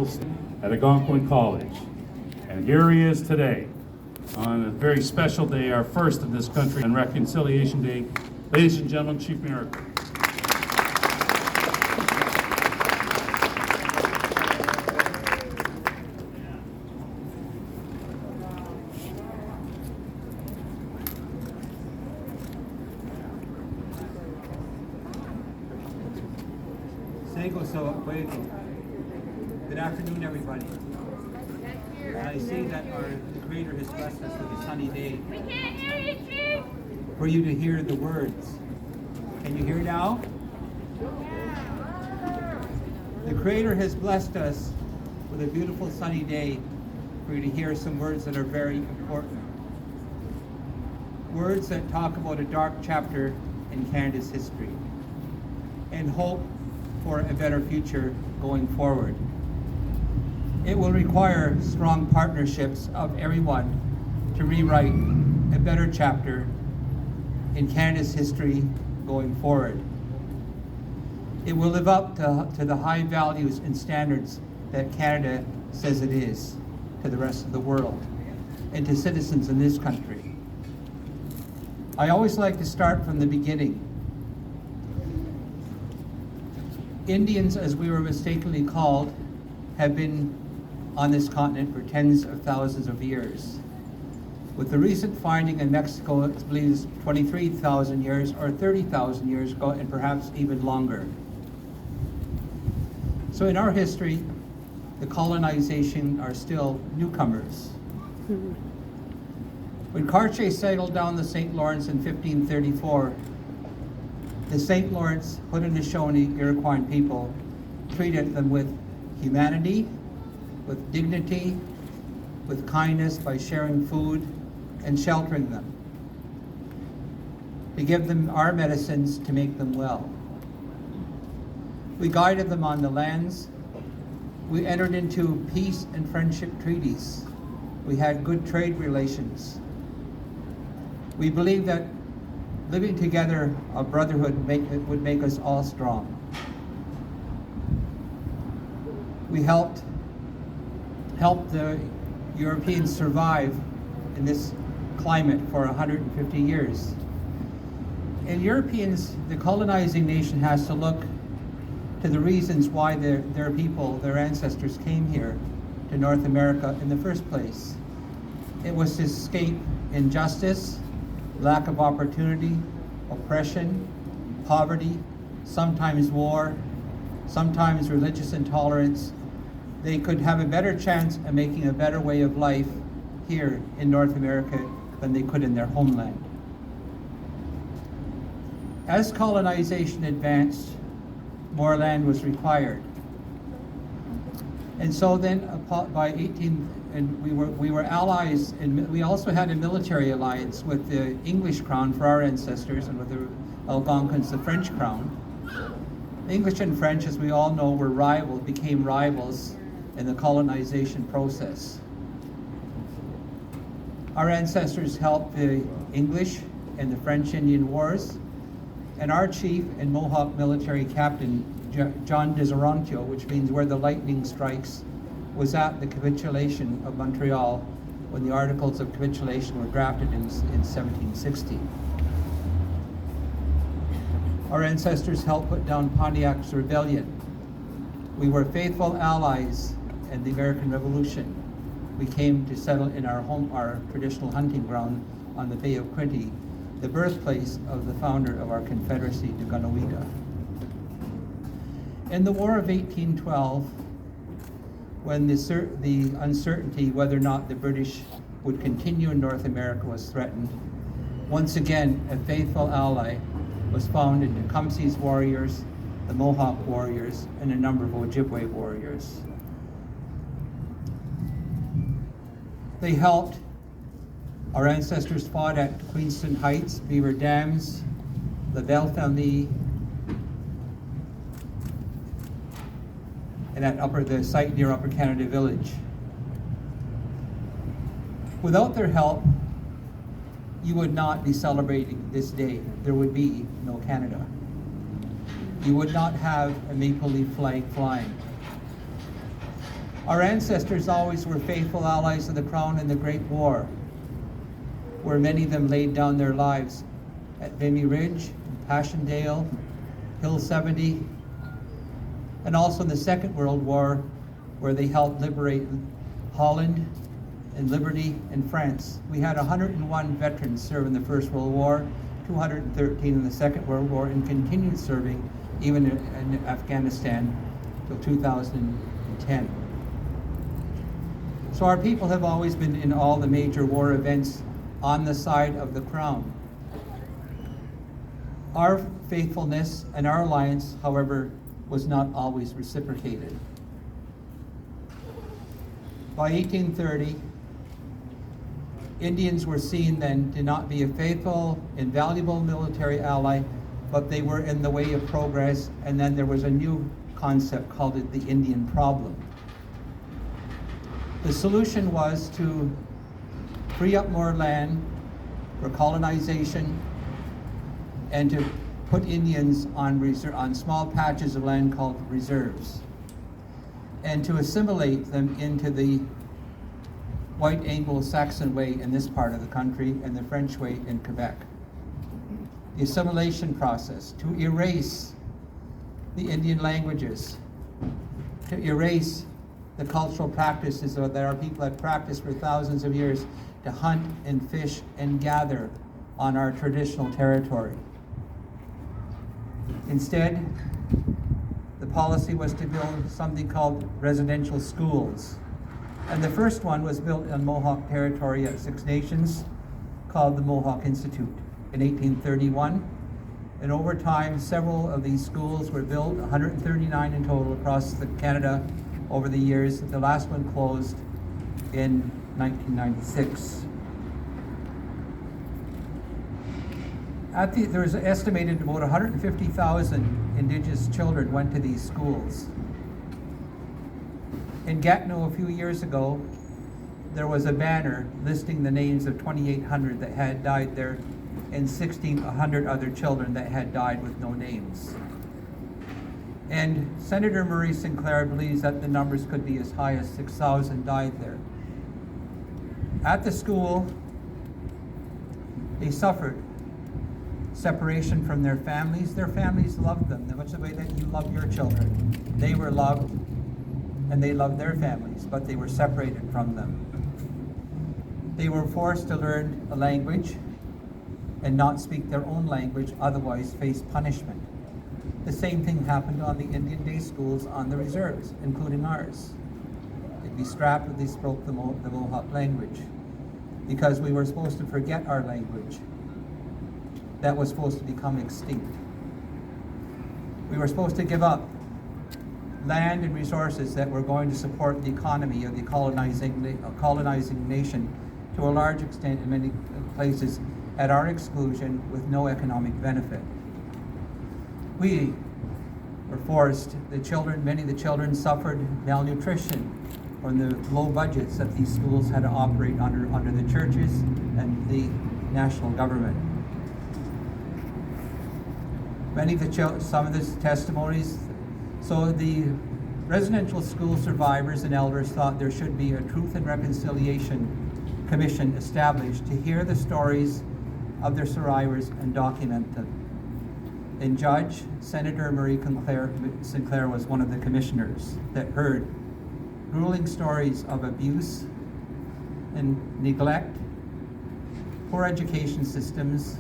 Maracle at Algonquin College. And here he is today on a very special day, our first in this country on Reconciliation Day. Ladies and gentlemen, Chief Maracle. Good afternoon, everybody. I see that the Creator has blessed us with a sunny day. We can't hear you, Chief! For you to hear the words. Can you hear now? The Creator has blessed us with a beautiful sunny day for you to hear some words that are very important. Words that talk about a dark chapter in Canada's history and hope for a better future going forward. It will require strong partnerships of everyone to rewrite a better chapter in Canada's history going forward. It will live up to the high values and standards that Canada says it is to the rest of the world and to citizens in this country. I always like to start from the beginning. Indians, as we were mistakenly called, have been on this continent for tens of thousands of years. With the recent finding in Mexico, it believes 23,000 years or 30,000 years ago, and perhaps even longer. So in our history, the colonization are still newcomers. When Cartier sailed down the St. Lawrence in 1534, the St. Lawrence Haudenosaunee Iroquois people treated them with humanity, with dignity, with kindness by sharing food and sheltering them, to give them our medicines to make them well. We guided them on the lands. We entered into peace and friendship treaties. We had good trade relations. We believed that living together, a brotherhood would make us all strong. We helped the Europeans survive in this climate for 150 years. And Europeans, the colonizing nation, has to look to the reasons why their people, their ancestors came here to North America in the first place. It was to escape injustice, lack of opportunity, oppression, poverty, sometimes war, sometimes religious intolerance. They could have a better chance of making a better way of life here in North America than they could in their homeland. As colonization advanced, more land was required. And so then by we were allies, and we also had a military alliance with the English crown for our ancestors and with the Algonquins, the French crown. English and French, as we all know, became rivals in the colonization process. Our ancestors helped the English in the French Indian Wars, and our chief and Mohawk military captain, John Desaroncio, which means where the lightning strikes, was at the capitulation of Montreal when the Articles of Capitulation were drafted in 1760. Our ancestors helped put down Pontiac's rebellion. We were faithful allies in the American Revolution. We came to settle in our traditional hunting ground on the Bay of Quinte, the birthplace of the founder of our Confederacy, the Gunawida. In the War of 1812, when the uncertainty whether or not the British would continue in North America was threatened, once again, a faithful ally was found in the Tecumseh's warriors, the Mohawk warriors, and a number of Ojibwe warriors. They helped. Our ancestors fought at Queenston Heights, Beaver Dams, La Belle-Famille, and at the site near Upper Canada Village. Without their help, you would not be celebrating this day. There would be no Canada. You would not have a maple leaf flag flying. Our ancestors always were faithful allies of the Crown in the Great War, where many of them laid down their lives at Vimy Ridge, Passchendaele, Hill 70, and also in the Second World War, where they helped liberate Holland and Liberty and France. We had 101 veterans serve in the First World War, 213 in the Second World War, and continued serving even in Afghanistan till 2010. So our people have always been in all the major war events on the side of the Crown. Our faithfulness and our alliance, however, was not always reciprocated. By 1830, Indians were seen then to not be a faithful, invaluable military ally, but they were in the way of progress, and then there was a new concept called it the Indian problem. The solution was to free up more land for colonization and to put Indians on small patches of land called reserves, and to assimilate them into the white Anglo-Saxon way in this part of the country and the French way in Quebec. The assimilation process, to erase the Indian languages, to erase the cultural practices that our people had practiced for thousands of years, to hunt and fish and gather on our traditional territory. Instead, the policy was to build something called residential schools. And the first one was built on Mohawk territory at Six Nations, called the Mohawk Institute in 1831. And over time, several of these schools were built, 139 in total across Canada over the years. The last one closed in 1996. There was estimated about 150,000 Indigenous children went to these schools. In Gatineau a few years ago, there was a banner listing the names of 2,800 that had died there and 1,600 other children that had died with no names. And Senator Murray Sinclair believes that the numbers could be as high as 6,000 died there. At the school, they suffered separation from their families. Their families loved them, much the way that you love your children. They were loved, and they loved their families, but they were separated from them. They were forced to learn a language and not speak their own language, otherwise face punishment. The same thing happened on the Indian day schools on the reserves, including ours. They'd be strapped if they spoke the Mohawk language, because we were supposed to forget our language. That was supposed to become extinct. We were supposed to give up land and resources that were going to support the economy of the colonizing nation to a large extent in many places at our exclusion with no economic benefit. We were forced, many of the children suffered malnutrition from the low budgets that these schools had to operate under the churches and the national government. Some of the testimonies, so the residential school survivors and elders thought there should be a Truth and Reconciliation Commission established to hear the stories of their survivors and document them. And Judge Senator Murray Sinclair was one of the commissioners that heard grueling stories of abuse and neglect, poor education systems,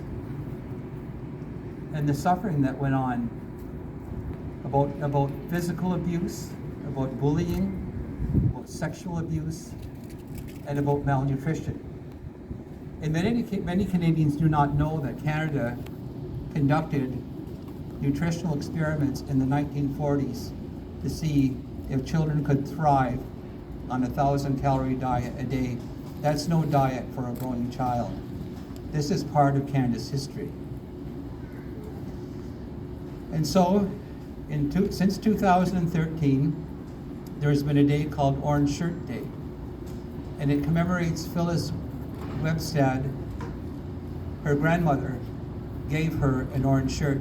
and the suffering that went on, about physical abuse, about bullying, about sexual abuse, and about malnutrition. And many Canadians do not know that Canada conducted nutritional experiments in the 1940s to see if children could thrive on a 1,000-calorie diet a day. That's no diet for a growing child. This is part of Canada's history. And so, since 2013, there's been a day called Orange Shirt Day, and it commemorates Phyllis Webstad. Her grandmother gave her an orange shirt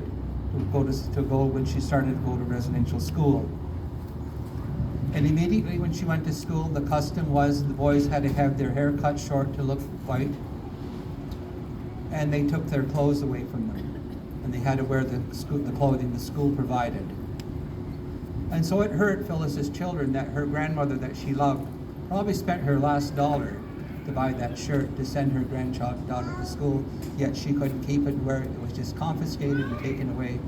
to go when she started to go to residential school. And immediately when she went to school, the custom was the boys had to have their hair cut short to look white, and they took their clothes away from them, and they had to wear the clothing the school provided. And so it hurt Phyllis's children that her grandmother that she loved probably spent her last dollar to buy that shirt to send her granddaughter to school, yet she couldn't keep it where it was just confiscated and taken away.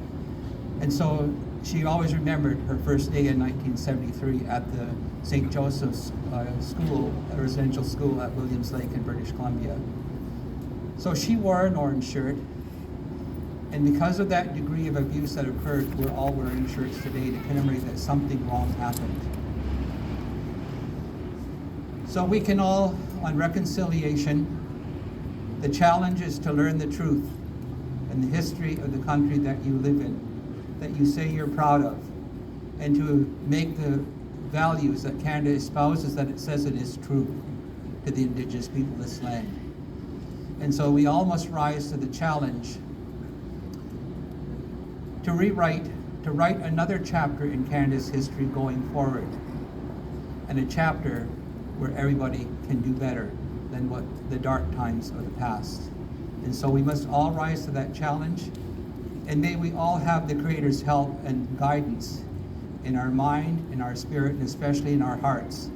And so she always remembered her first day in 1973 at the St. Joseph's school, a residential school at Williams Lake in British Columbia. So she wore an orange shirt, and because of that degree of abuse that occurred, we're all wearing shirts today to commemorate that something wrong happened. So we can all, on reconciliation, the challenge is to learn the truth and the history of the country that you live in, that you say you're proud of, and to make the values that Canada espouses that it says it is true to the Indigenous people of this land. And so we all must rise to the challenge to write another chapter in Canada's history going forward, and a chapter where everybody can do better than what the dark times of the past. And so we must all rise to that challenge, and may we all have the Creator's help and guidance in our mind, in our spirit, and especially in our hearts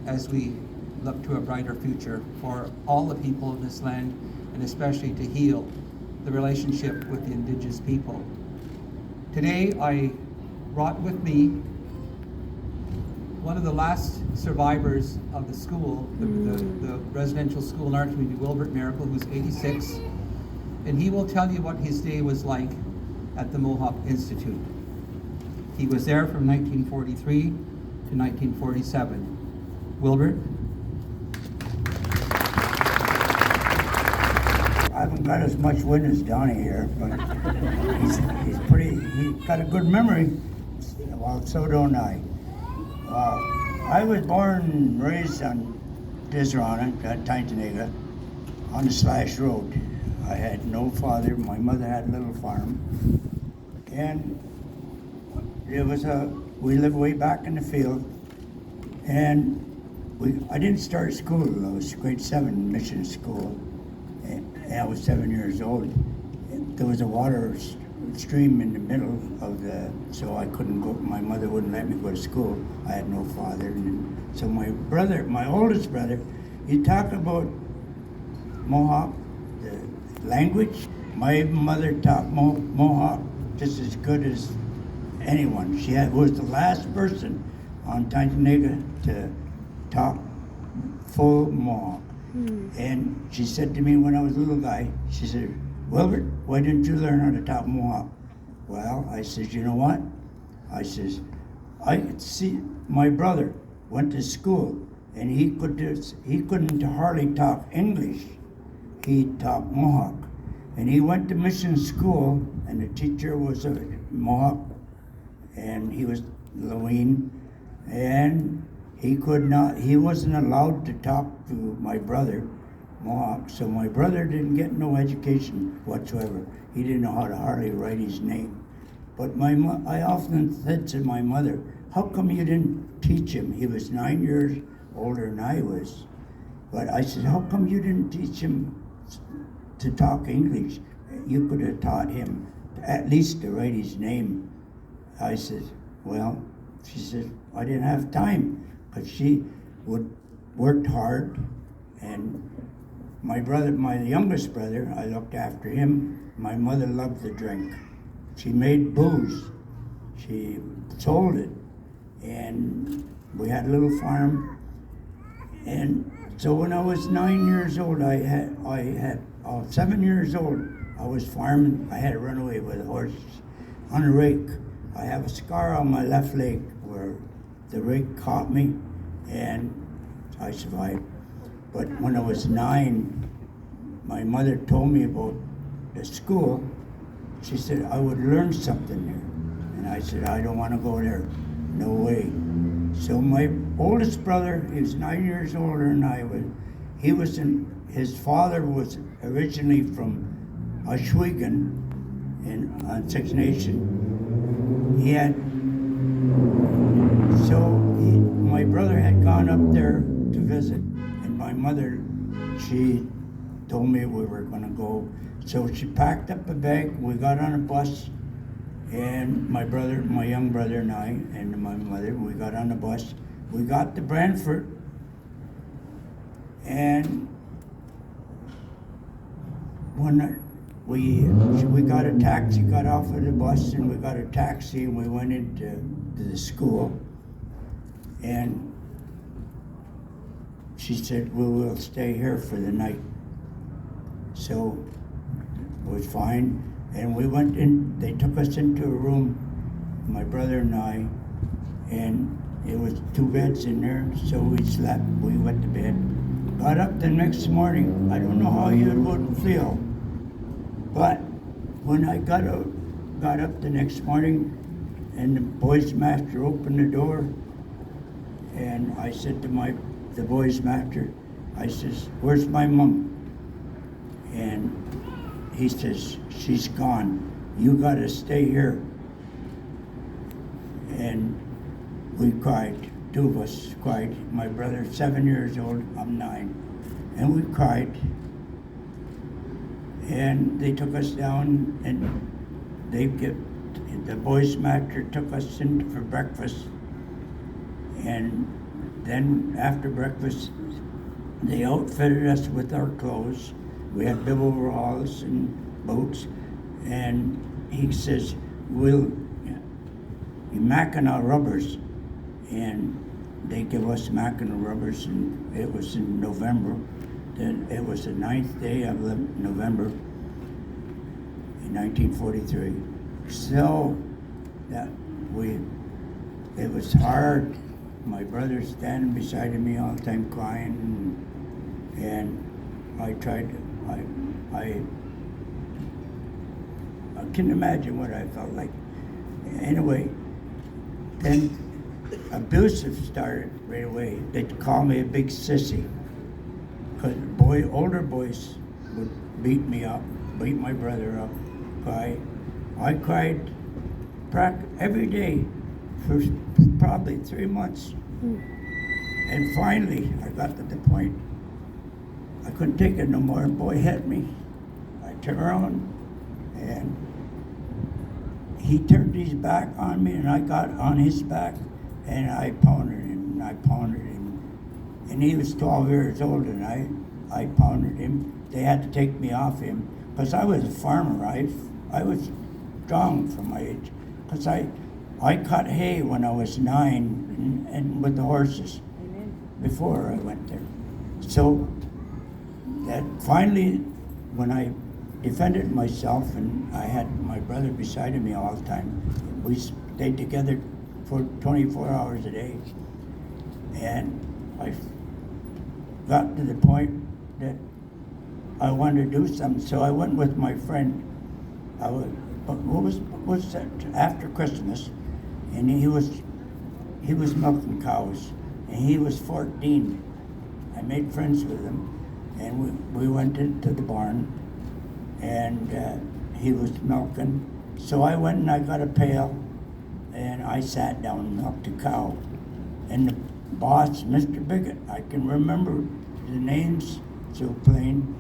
as we look to a brighter future for all the people of this land, and especially to heal the relationship with the Indigenous people. Today I brought with me one of the last survivors of the school, the residential school in our community, Wilbert Maracle, who's 86, and he will tell you what his day was like at the Mohawk Institute. He was there from 1943 to 1947. Wilbert? I haven't got as much win as Donnie here, but he's got a good memory. Well, so don't I. I was born and raised on Disrona, at Tintanega, on the Slash Road. I had no father. My mother had a little farm, and we lived way back in the field, and I didn't start school. I was grade 7 mission school, and I was 7 years old. There was a water stream in the middle of so I couldn't go. My mother wouldn't let me go to school. I had no father, and so my oldest brother, he talked about Mohawk, the language. My mother taught Mohawk just as good as anyone. She was the last person on Tintanega to talk full Mohawk. And she said to me when I was a little guy, she said, "Wilbert, why didn't you learn how to talk Mohawk?" Well, I said, you know what? I says, I could see my brother went to school, and he couldn't hardly talk English. He talked Mohawk. And he went to mission school, and the teacher was a Mohawk, and he was Lewin, and he wasn't allowed to talk to my brother Mohawk, so my brother didn't get no education whatsoever. He didn't know how to hardly write his name. But I often said to my mother, how come you didn't teach him? He was 9 years older than I was. But I said, how come you didn't teach him to talk English? You could have taught him at least to write his name. I said, well, she said, I didn't have time, but she worked hard, and my youngest brother, I looked after him. My mother loved to drink. She made booze. She sold it, and we had a little farm. And so when I was 9 years old, 7 years old, I was farming. I had to run away with a horse on a rake. I have a scar on my left leg where the rake caught me, and I survived. But when I was 9, my mother told me about the school. She said I would learn something there. And I said, I don't want to go there. No way. So my oldest brother, he was 9 years older than I was. His father was originally from Oswego on Six Nation. my brother had gone up there to visit, and my mother, she told me we were going to go. So she packed up a bag. We got on a bus, and my young brother and I, and my mother, we got on the bus. We got to Brantford, and when we got a taxi, got off of the bus, and we got a taxi, and we went into the school, and she said, "We will stay here for the night." So it was fine, and we went in. They took us into a room, my brother and I, and it was 2 beds in there. So we slept. We went to bed. Got up the next morning. I don't know how you would feel, but when I got up the next morning, and the boys' master opened the door, and I said to the boys' master, I says, "Where's my mom?" And he says, "She's gone. You gotta stay here." And we cried. 2 of us cried. My brother's 7 years old, I'm 9. And we cried. And they took us down, and the boys' master took us in for breakfast. And then after breakfast, they outfitted us with our clothes. We had bib overalls and boots. And he says, "We'll Mackinac rubbers." And they give us Mackinac rubbers, and it was in November. Then it was the 9th day of November in 1943. So it was hard. My brother standing beside me all the time crying, and I can imagine what I felt like. Anyway, then abusive started right away. They'd call me a big sissy, because older boys would beat me up, beat my brother up, cry. I cried every day for probably 3 months. And finally, I got to the point I couldn't take it no more. A boy hit me. I turned around, and he turned his back on me, and I got on his back, and I pounded him, and I pounded him. And he was 12 years old, and I pounded him. They had to take me off him, because I was a farmer. I was strong for my age, because I cut hay when I was 9, and with the horses. Amen. Before I went there. So that finally, when I defended myself, and I had my brother beside me all the time, we stayed together for 24 hours a day. And I got to the point that I wanted to do something, so I went with my friend. Was that after Christmas, and he was milking cows, and he was 14. I made friends with him, and we went into the barn, and he was milking. So I went and I got a pail, and I sat down and milked a cow. And the boss, Mr. Bigot, I can remember the names so plain.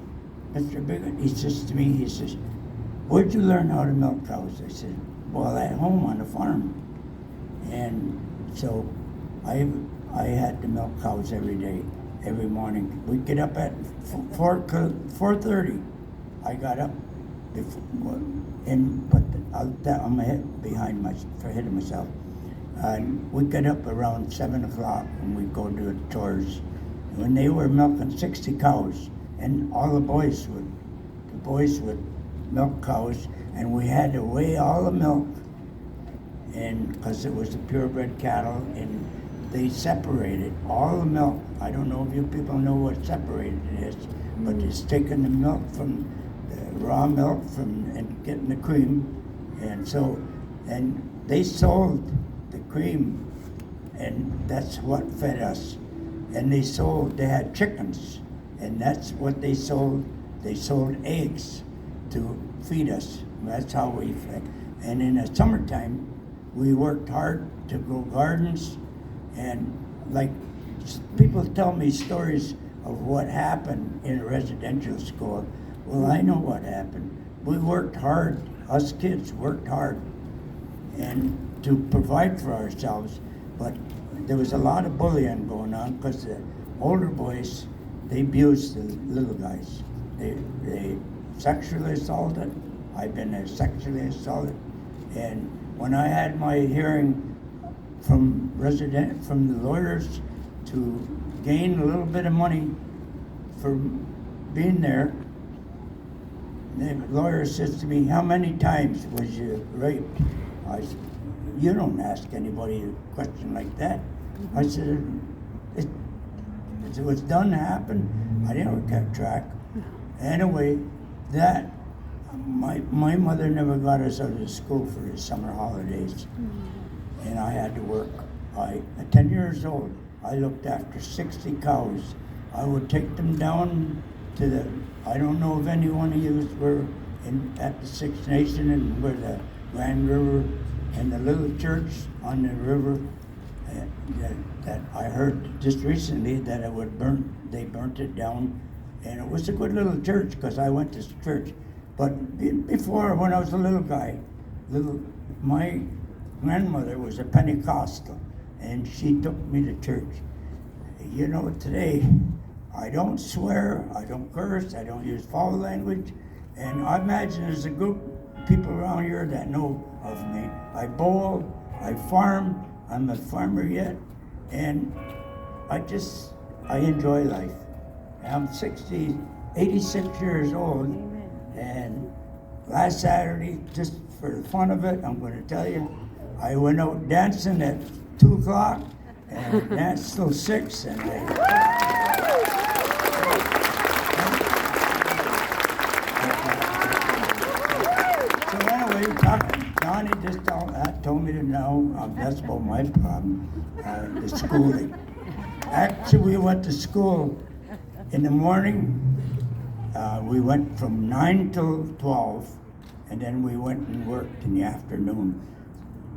Mr. Bigot, he says to me, he says, "Where'd you learn how to milk cows?" I said, "Well, at home on the farm." And so I had to milk cows every day, every morning. We'd get up at 4:30. I got up before, I'm ahead of myself. And we'd get up around 7 o'clock, and we'd go do the chores. When they were milking 60 cows, and all the boys would milk cows, and we had to weigh all the milk, and because it was the purebred cattle, and they separated all the milk. I don't know if you people know what separated is, but it's taking the milk from the raw milk and getting the cream, and they sold the cream, and that's what fed us. And they had chickens, and that's what they sold. They sold eggs to feed us. That's how we fed. And in the summertime, we worked hard to grow gardens, and like, people tell me stories of what happened in a residential school. Well, I know what happened. We worked hard, us kids worked hard, and to provide for ourselves, but there was a lot of bullying going on because the older boys, they abused the little guys. They sexually assaulted. I've been sexually assaulted, and when I had my hearing from the lawyers to gain a little bit of money for being there, the lawyer says to me, "How many times was you raped?" I said, "You don't ask anybody a question like that." I said, "It was done happen." I never kept track. Anyway, that my mother never got us out of school for the summer holidays, and I had to work. At 10 years old, I looked after 60 cows. I would take them down to the, I don't know if any one of you were at the Six Nation and where the Grand River and the little church on the river that I heard just recently that they burnt it down, and it was a good little church because I went to church. But before, when I was a little guy, my grandmother was a Pentecostal, and she took me to church. You know, today, I don't swear, I don't curse, I don't use foul language, and I imagine there's a group of people around here that know of me. I bowl, I farm, I'm a farmer yet, and I enjoy life. I'm 86 years old, and last Saturday, just for the fun of it, I'm going to tell you, I went out dancing at 2 o'clock, and danced till 6, and so anyway, Donnie just told me to know that's about my problem, the schooling. Actually, we went to school in the morning. We went from 9 till 12, and then we went and worked in the afternoon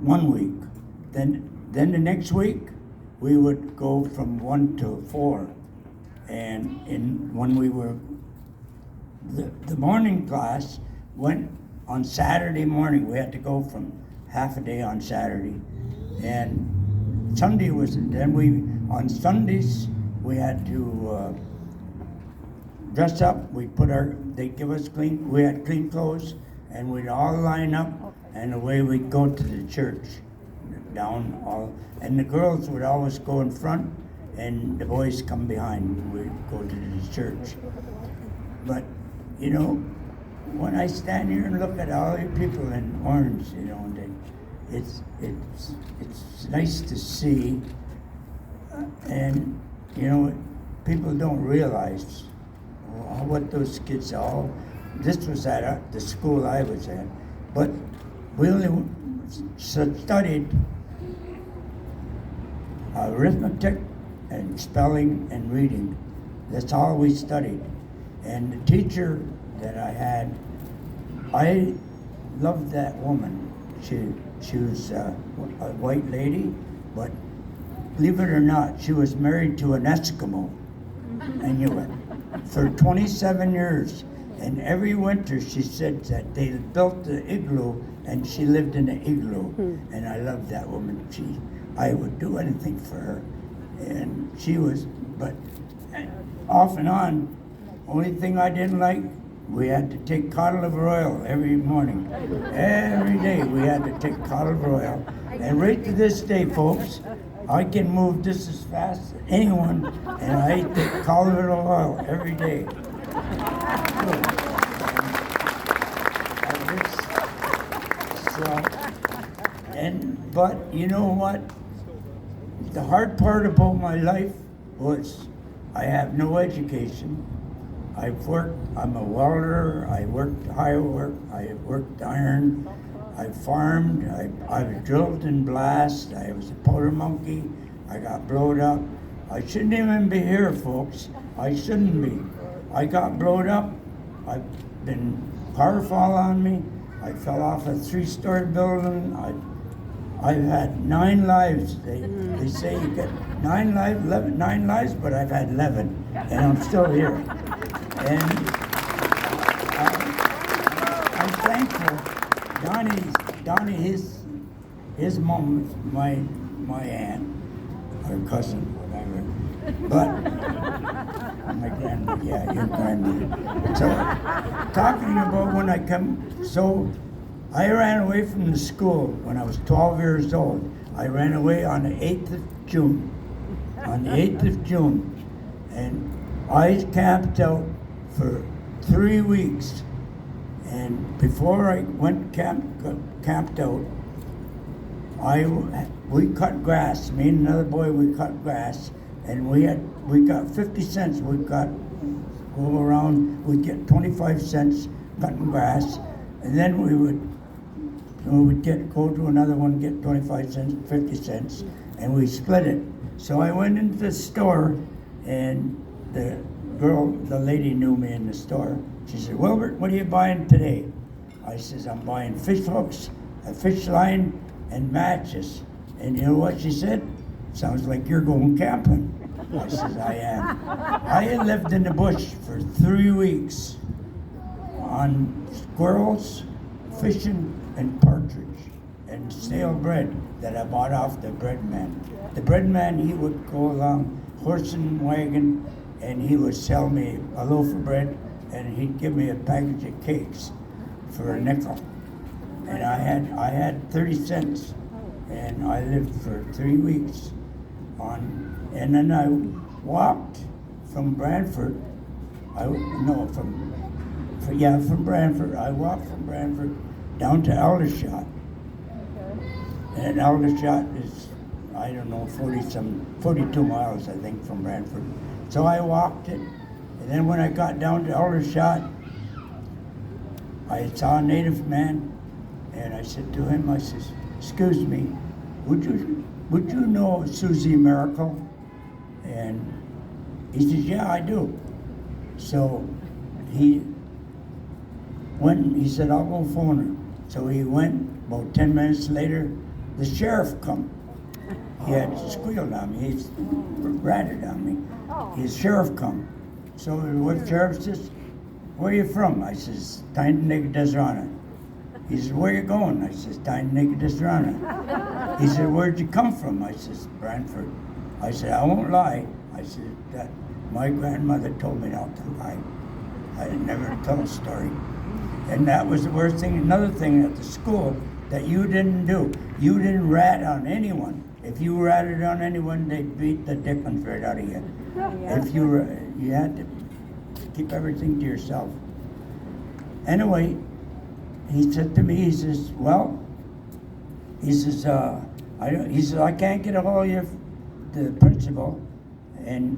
1 week. Then the next week, we would go from 1 till 4. And when we were, the morning class went on Saturday morning. We had to go from half a day on Saturday. And Sunday on Sundays, we had to dress up. They give us we had clean clothes, and we'd all line up, and away we'd go to the church, and the girls would always go in front, and the boys come behind. We'd go to the church. But, you know, when I stand here and look at all you people in orange, you know, it's nice to see, and, you know, people don't realize what those kids are. This was at the school I was at, but we only studied arithmetic and spelling and reading. That's all we studied. And the teacher that I had, I loved that woman. She was a white lady, but believe it or not, she was married to an Eskimo. And you went for 27 years. And every winter she said that they built the igloo and she lived in the igloo. And I loved that woman. I would do anything for her. And she was, but off and on, only thing I didn't like, we had to take cod liver oil every morning. Every day we had to take cod liver oil. And right to this day, folks, I can move just as fast as anyone, and I take cod liver oil every day. But you know what? The hard part about my life was I have no education. I'm a welder, I worked iron, I farmed, I was drilled and blast, I was a powder monkey, I got blowed up. I shouldn't even be here, folks. I shouldn't be. I got blowed up, I've been car fall on me, I fell off a 3-story building, I've had 9 lives. They say you get nine lives, but I've had 11, and I'm still here. And I'm thankful. Donnie, his mom, my aunt, or cousin, whatever. But my grandmother, yeah, your grandmother. So, talking about when I come, so I ran away from the school when I was 12 years old. I ran away on the 8th of June. On the 8th of June. And I camped out for 3 weeks. And before I went camped out, we cut grass. Me and another boy, we cut grass, and we got 50 cents. We got go around. We'd get 25 cents cutting grass, and then we would go to another one, get 25 cents, 50 cents, and we split it. So I went into the store, and the lady knew me in the store. She said, "Wilbert, what are you buying today?" I says, "I'm buying fish hooks, a fish line, and matches." And you know what she said? "Sounds like you're going camping." I says, "I am." I had lived in the bush for 3 weeks on squirrels, fishing, and partridge, and stale bread that I bought off the bread man. The bread man, he would go along horse and wagon, and he would sell me a loaf of bread, and he'd give me a package of cakes for a nickel. And I had 30 cents, and I lived for 3 weeks and then I walked from Brantford. From Brantford. I walked from Brantford down to Aldershot. And Aldershot is, I don't know, 42 miles, I think, from Brantford. So I walked it, and then when I got down to Aldershot, I saw a native man, and I said to him, I says, "Excuse me, would you know Susie Maracle?" And he says, "Yeah, I do." So he said, "I'll go phone her." So he went. About 10 minutes later, the sheriff come. He had squealed on me. He ratted on me. His sheriff come. So the sheriff says, "Where are you from?" I says, "Tyne-Nick-Desrana." He says, "Where you going?" I says, "Tyne-Nick-Desrana." He said, "Where'd you come from?" I says, "Brantford." I said, "I won't lie." I said, "That my grandmother told me not to lie. I never tell a story." And that was the worst thing. Another thing at the school that you didn't do. You didn't rat on anyone. If you ratted on anyone, they'd beat the dickens right out of you. If you had to keep everything to yourself. Anyway, he said to me, he says, "I can't get a hold of the principal," and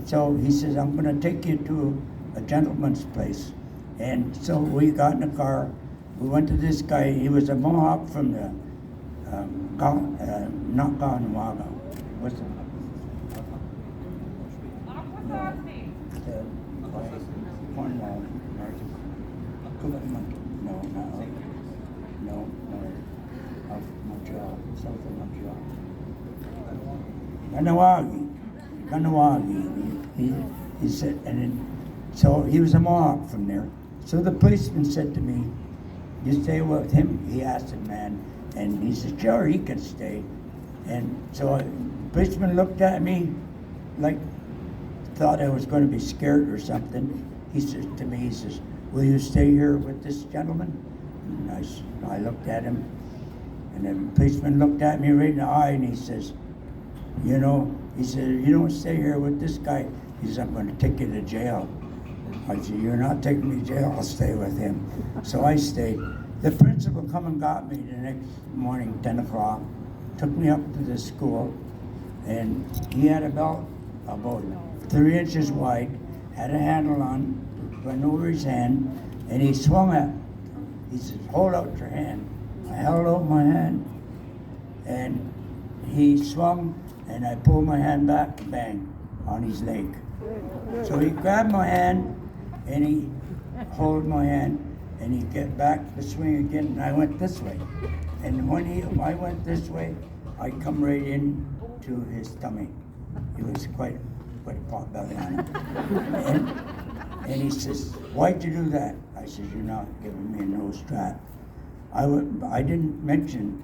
so he says, "I'm going to take you to a gentleman's place." And so we got in a car. We went to this guy. He was a Mohawk from the not Ganwaga. What's it? Cornwall. No. Of Montreal, south of Montreal. Ganawagi. He said, and then, so he was a Mohawk from there. So the policeman said to me, "You stay with him?" He asked the man, and he said, "Sure, he can stay." And so the policeman looked at me like thought I was going to be scared or something. He says to me, he says, "Will you stay here with this gentleman?" And I looked at him, and the policeman looked at me right in the eye, and he says, he said, "If you don't stay here with this guy," he says, "I'm going to take you to jail." I said, "You're not taking me to jail, I'll stay with him." So I stayed. The principal come and got me the next morning, 10 o'clock, took me up to the school, and he had a belt about 3 inches wide, had a handle on, went over his hand, and he swung at me. He said, "Hold out your hand." I held out my hand, and he swung, and I pulled my hand back, bang, on his leg. So he grabbed my hand, and he held my hand, and he get back to swing again, and I went this way. And when I went this way, I come right in to his tummy. He was quite a pot belly on him. And he says, "Why'd you do that?" I says, "You're not giving me a nose strap." I didn't mention,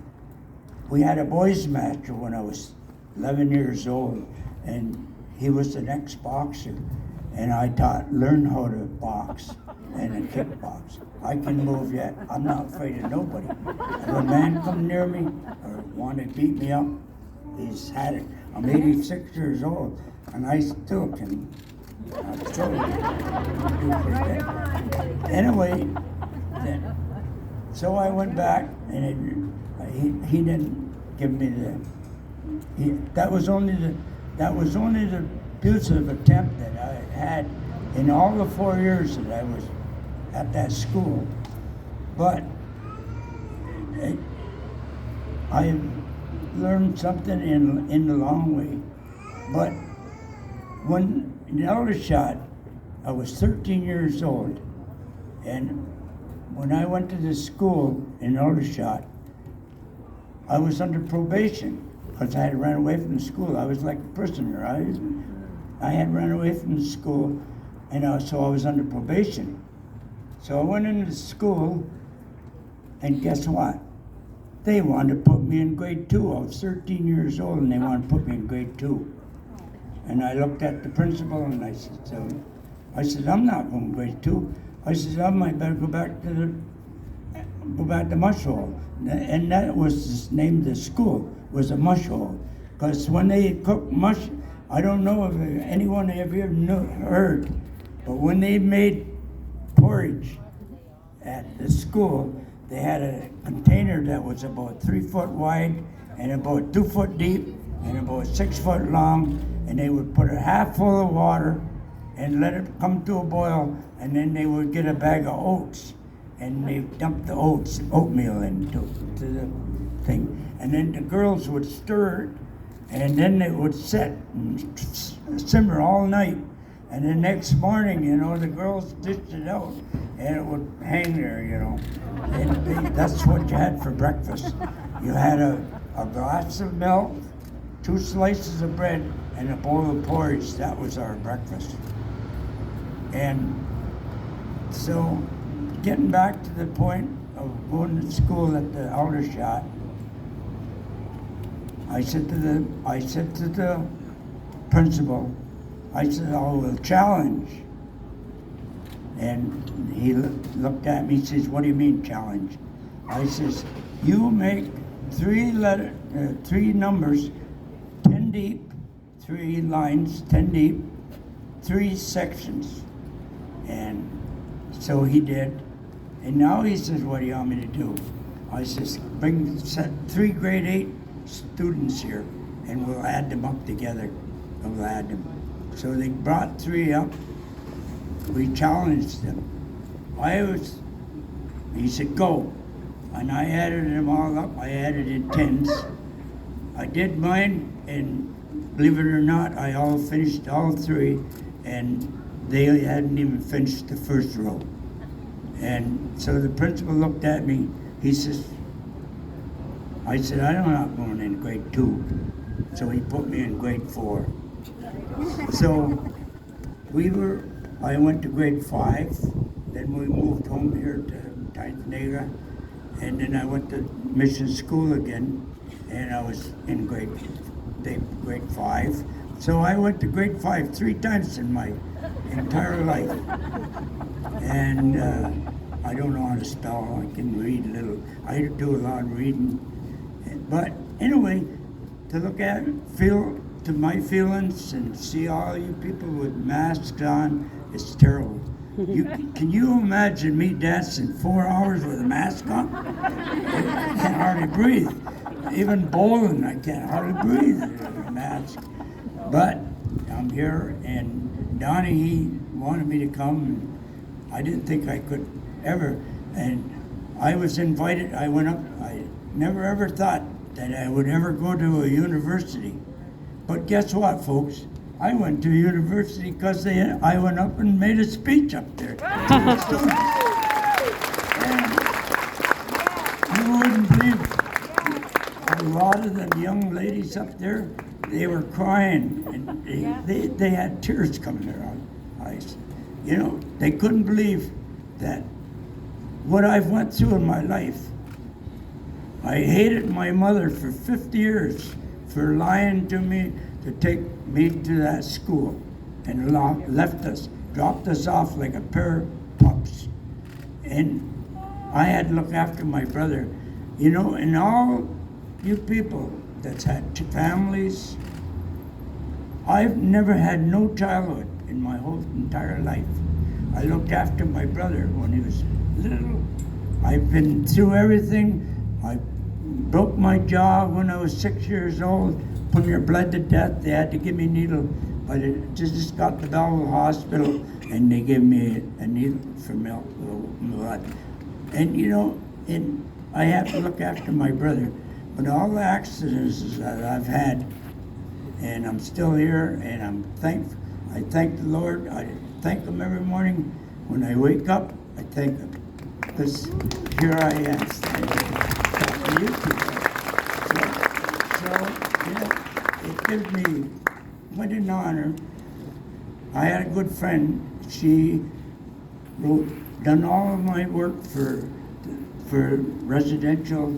we had a boys master when I was 11 years old, and he was an ex-boxer, and I learned how to box and a kickbox. I can move yet. I'm not afraid of nobody. If a man come near me or want to beat me up, he's had it. I'm 86 years old, and I still can. I'm still do pretty good. Anyway, so I went back, and he didn't give me that was only the abusive attempt that I had in all the 4 years that I was at that school. But I learned something in the long way. But when in Aldershot, I was 13 years old, and when I went to the school in Aldershot, I was under probation because I had run away from the school. I was like a prisoner. I had run away from the school, and so I was under probation. So I went into the school, and guess what? They wanted to put me in grade 2. I was 13 years old, and they wanted to put me in grade 2. And I looked at the principal, and I said, "I'm not going to grade 2. I said, "I might better go back to mush hole." And that was the name of the school, was a mush hole. Because when they cooked mush, I don't know if anyone ever heard, but when they made porridge at the school, they had a container that was about 3 foot wide and about 2 foot deep and about 6 foot long, and they would put it half full of water and let it come to a boil, and then they would get a bag of oats and they dumped the oatmeal into the thing, and then the girls would stir it, and then it would sit and simmer all night. And the next morning, the girls dished it out, and it would hang there, And that's what you had for breakfast. You had a glass of milk, 2 slices of bread, and a bowl of porridge. That was our breakfast. And so, getting back to the point of going to school at the Aldershot, I said to the principal, I said, "I will challenge." And he looked at me, he says, "What do you mean challenge?" I says, "You make 3 numbers, 10 deep, 3 lines, 10 deep, 3 sections." And so he did. And now he says, "What do you want me to do?" I says, set 3 grade 8 students here, and we'll add them up together. We'll add them. So they brought 3 up. We challenged them. He said, "Go." And I added them all up. I added in 10s. I did mine, and believe it or not, I finished all 3, and they hadn't even finished the first row. And so the principal looked at me. He says, I said, "I'm not going in grade 2. So he put me in grade 4. So I went to grade 5, then we moved home here to Titanega, and then I went to mission school again, and I was in grade 5. So I went to grade 5 3 times in my entire life. And I don't know how to spell, I can read a little. I do a lot of reading. But anyway, to look at it, feel to my feelings and see all you people with masks on, it's terrible. Can you imagine me dancing 4 hours with a mask on? I can't hardly breathe. Even bowling, I can't hardly breathe with a mask. But I'm here, and Donnie, he wanted me to come, and I didn't think I could ever. And I was invited, I went up, I never ever thought that I would ever go to a university. But guess what, folks? I went to university because I went up and made a speech up there to the students. And you wouldn't believe a lot of the young ladies up there, they were crying, and they had tears coming to their eyes. You know, they couldn't believe that what I've went through in my life. I hated my mother for 50 years for lying to me to take me to that school and left us, dropped us off like a pair of pups. And I had to look after my brother. You know, and all you people that's had families, I've never had no childhood in my whole entire life. I looked after my brother when he was little. I've been through everything. I broke my jaw when I was 6 years old, put your blood to death. They had to give me a needle, but I just got to Belleville Hospital, and they gave me a needle for blood. And you know, and I have to look after my brother. But all the accidents that I've had, and I'm still here, and I'm thankful. I thank the Lord. I thank Him every morning. When I wake up, I thank Him. Because here I am standing talking to you people. So, you know, it gives me what an honor. I had a good friend. She done all of my work for residential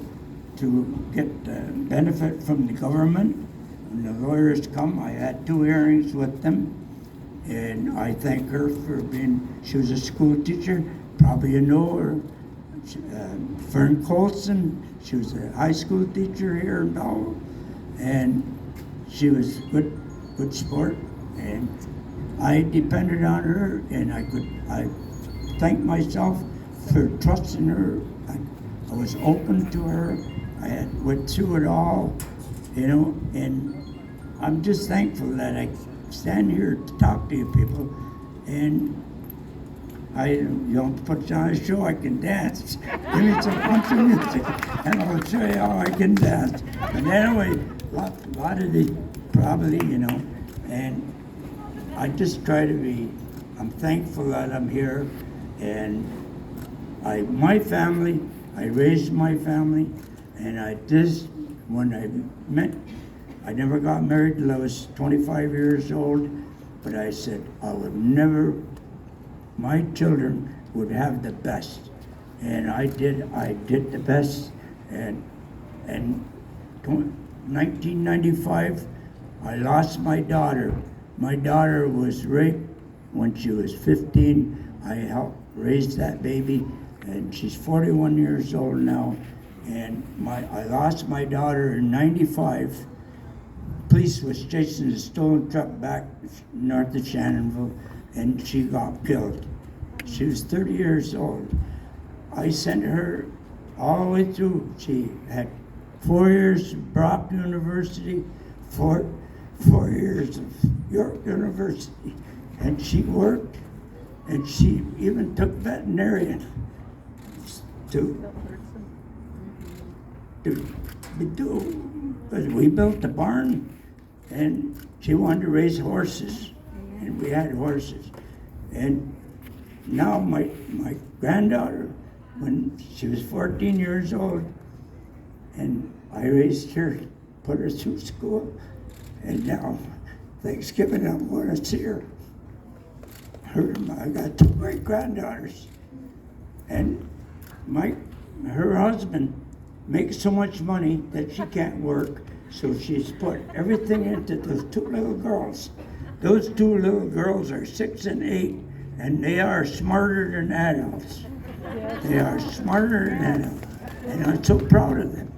to get benefit from the government. When the lawyers come, I had 2 hearings with them. And I thank her for she was a school teacher, probably you know her, Fern Colson. She was a high school teacher here in Belleville, and she was good sport. And I depended on her, and I thank myself for trusting her. I was open to her. I went through it all, you know, and I'm just thankful that I stand here to talk to you people, and you don't put on a show, I can dance. Give me some country music, and I'll show you how I can dance. But anyway, a lot of the probably, you know, and I just try to be. I'm thankful that I'm here, and my family. I raised my family, and when I met. I never got married till I was 25 years old, but I said my children would have the best. And I did the best. And in 1995, I lost my daughter. My daughter was raped when she was 15. I helped raise that baby, and she's 41 years old now. And I lost my daughter in 95. Police was chasing a stolen truck back north of Shannonville, and she got killed. She was 30 years old. I sent her all the way through. She had 4 years of Brock University, 4 years of York University, and she worked, and she even took veterinarian to do. Because we built a barn, and she wanted to raise horses, and we had horses. And now my granddaughter, when she was 14 years old, and I raised her, put her through school, and now Thanksgiving I want to see her. I got 2 great granddaughters, and her husband makes so much money that she can't work, so she's put everything into those 2 little girls. Those 2 little girls are 6 and 8, and they are smarter than adults. They are smarter than adults, and I'm so proud of them,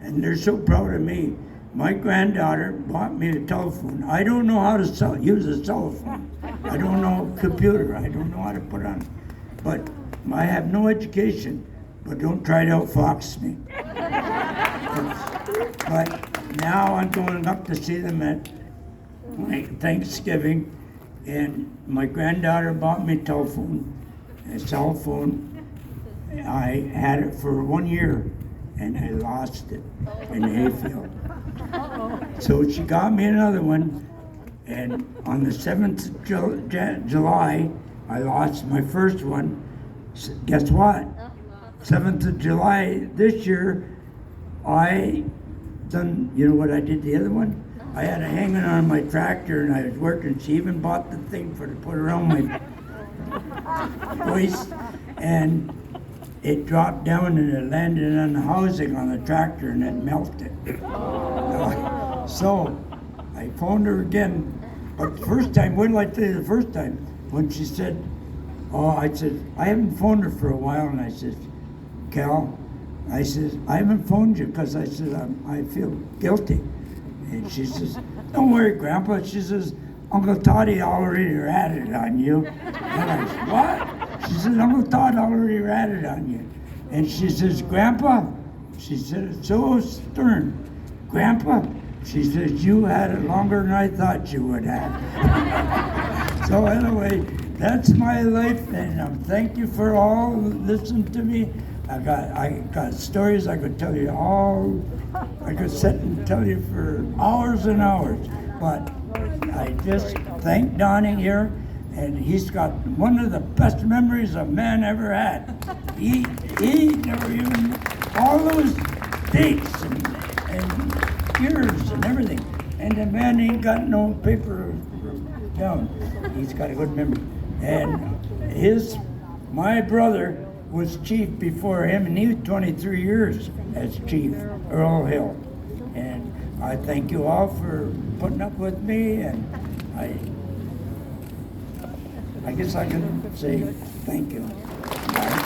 and they're so proud of me. My granddaughter bought me a telephone. I don't know how to use a cell phone. I don't know a computer. I don't know how to put on. But I have no education. But don't try to outfox me. But now I'm going up to see them at Thanksgiving, and my granddaughter bought me a cell phone. I had it for 1 year, and I lost it in the hayfield. So she got me another one, and on the 7th of July, I lost my first one. Guess what? 7th of July this year, I done, you know what I did the other one? I had it hanging on my tractor, and I was working. She even bought the thing to put around my waist, and it dropped down and it landed on the housing on the tractor, and it melted. So I phoned her again, but the first time, wait till I tell you the first time, when she said, oh, I said, I haven't phoned her for a while, and I said, Cal, I said, I haven't phoned you because I said, I feel guilty. And she says, don't worry, Grandpa. She says, Uncle Toddy already ratted on you. And I said, what? She says, Uncle Todd already ratted on you. And she says, Grandpa, she said, it's so stern. Grandpa, she says, you had it longer than I thought you would have. So anyway, that's my life, and thank you for all listening to me. I got stories I could tell you all. I could sit and tell you for hours and hours. But I just thank Donnie here, and he's got one of the best memories a man ever had. He never even, all those dates and years and everything. And the man ain't got no paper down. He's got a good memory. And my brother was chief before him, and he was 23 years as chief, Earl Hill. And I thank you all for putting up with me, and I guess I can say thank you. Bye.